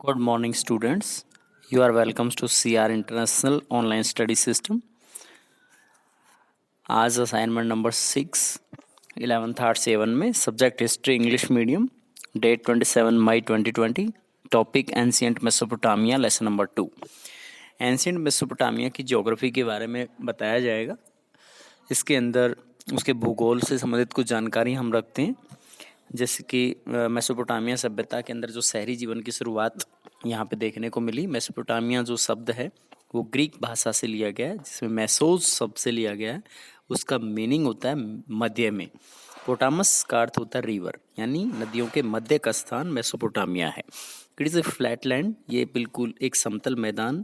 Good morning, students. You are welcome to CR International Online Study System. आज assignment number 6 11th art 7 में subject history English medium, date 27 मई 2020, topic ancient Mesopotamia, lesson number 2। Ancient Mesopotamia की geography के बारे में बताया जाएगा। इसके अंदर उसके भूगोल से संबंधित कुछ जानकारी हम रखते हैं, जैसे कि मेसोपोटामिया सभ्यता के अंदर जो शहरी जीवन की शुरुआत यहाँ पे देखने को मिली। मेसोपोटामिया जो शब्द है वो ग्रीक भाषा से लिया गया है, जिसमें मेसोज शब्द से लिया गया है। उसका मीनिंग होता है मध्य में। पोटामस का अर्थ होता है रिवर, यानी नदियों के मध्य का स्थान मेसोपोटामिया है। It is a flat land, ये बिल्कुल एक समतल मैदान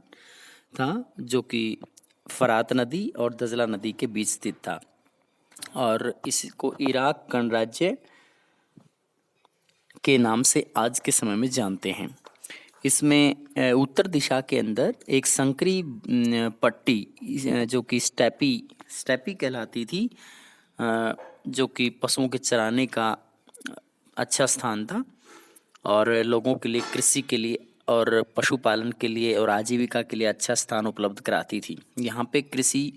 था जो कि फरात नदी और दजला नदी के बीच स्थित था, और इसको इराक गणराज्य के नाम से आज के समय में जानते हैं। इसमें उत्तर दिशा के अंदर एक संकरी पट्टी जो कि स्टेपी कहलाती थी, जो कि पशुओं के चराने का अच्छा स्थान था और लोगों के लिए, कृषि के लिए और पशुपालन के लिए और आजीविका के लिए अच्छा स्थान उपलब्ध कराती थी। यहाँ पे कृषि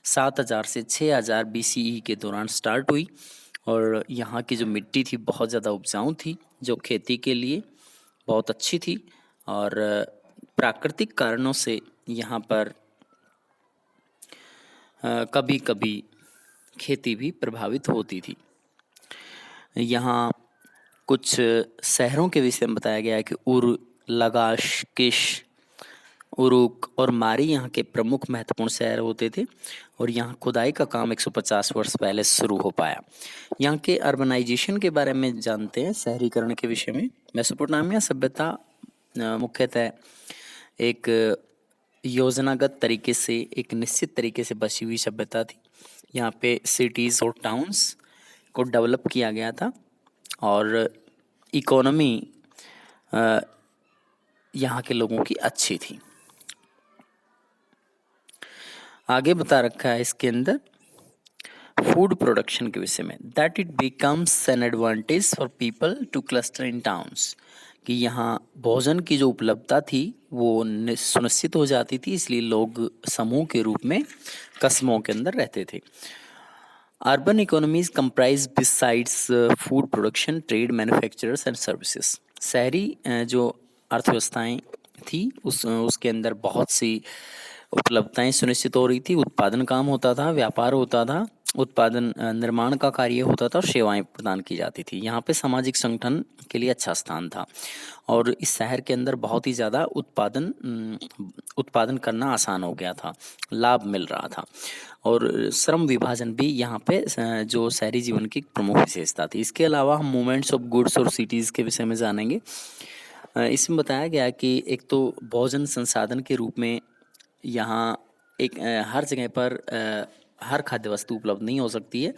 7000 से 6000 BCE के दौरान स्टार्ट हुई, और यहाँ की जो मिट्टी थी बहुत ज़्यादा उपजाऊ थी, जो खेती के लिए बहुत अच्छी थी, और प्राकृतिक कारणों से यहाँ पर कभी कभी खेती भी प्रभावित होती थी। यहाँ कुछ शहरों के विषय में बताया गया है कि उर, लगाश, किश, उरुक और मारी यहाँ के प्रमुख महत्वपूर्ण शहर होते थे, और यहाँ खुदाई का काम 150 वर्ष पहले शुरू हो पाया। यहाँ के अर्बनाइजेशन के बारे में जानते हैं, शहरीकरण के विषय में। मेसोपोटामिया सभ्यता मुख्यतः एक योजनागत तरीके से, एक निश्चित तरीके से बसी हुई सभ्यता थी। यहाँ पे सिटीज़ और टाउन्स को डेवलप किया गया था, और इकोनॉमी यहाँ के लोगों की अच्छी थी। आगे बता रखा है इसके अंदर फूड प्रोडक्शन के विषय में, that it becomes an advantage for people two cluster in towns, कि यहाँ भोजन की जो उपलब्धता थी वो सुनिश्चित हो जाती थी, इसलिए लोग समूह के रूप में कस्बों के अंदर रहते थे। Urban economies comprise besides food production, trade, manufacturers and services. शहरी जो अर्थव्यवस्थाएं थी उसके अंदर बहुत सी उपलब्धताएं सुनिश्चित हो रही थी। उत्पादन काम होता था, व्यापार होता था, उत्पादन निर्माण का कार्य होता था, और सेवाएं प्रदान की जाती थी। यहाँ पे सामाजिक संगठन के लिए अच्छा स्थान था, और इस शहर के अंदर बहुत ही ज़्यादा उत्पादन करना आसान हो गया था, लाभ मिल रहा था, और श्रम विभाजन भी यहाँ पे जो शहरी जीवन की प्रमुख विशेषता थी। इसके अलावा हम मूवमेंट्स ऑफ गुड्स और सिटीज़ के विषय में जानेंगे। इसमें बताया गया कि एक तो भोजन संसाधन के रूप में यहाँ एक हर जगह पर हर खाद्य वस्तु उपलब्ध नहीं हो सकती है।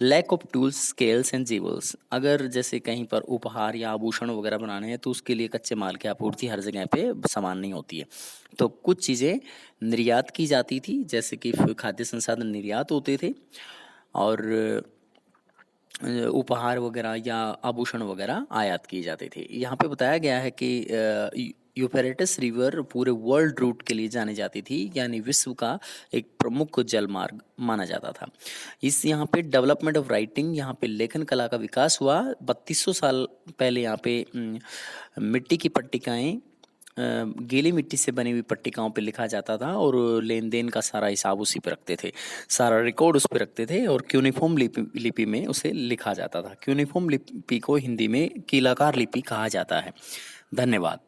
Lack of tools, scales and jewels, अगर जैसे कहीं पर उपहार या आभूषण वगैरह बनाने हैं तो उसके लिए कच्चे माल की आपूर्ति हर जगह पे समान नहीं होती है, तो कुछ चीज़ें निर्यात की जाती थी, जैसे कि खाद्य संसाधन निर्यात होते थे, और उपहार वगैरह या आभूषण वगैरह आयात किए जाते थे। यहाँ पे बताया गया है कि यूफ्रेटिस रिवर पूरे वर्ल्ड रूट के लिए जानी जाती थी, यानी विश्व का एक प्रमुख जल मार्ग माना जाता था। इस यहाँ पे डेवलपमेंट ऑफ राइटिंग, यहाँ पे लेखन कला का विकास हुआ। 3200 साल पहले यहाँ पे मिट्टी की पट्टिकाएँ, गीली मिट्टी से बनी हुई पट्टिकाओं पे लिखा जाता था, और लेन देन का सारा हिसाब उसी पे रखते थे, सारा रिकॉर्ड उस पे रखते थे, और क्यूनिफॉर्म लिपि में उसे लिखा जाता था। क्यूनिफॉर्म लिपि को हिंदी में कीलाकार लिपि कहा जाता है। धन्यवाद।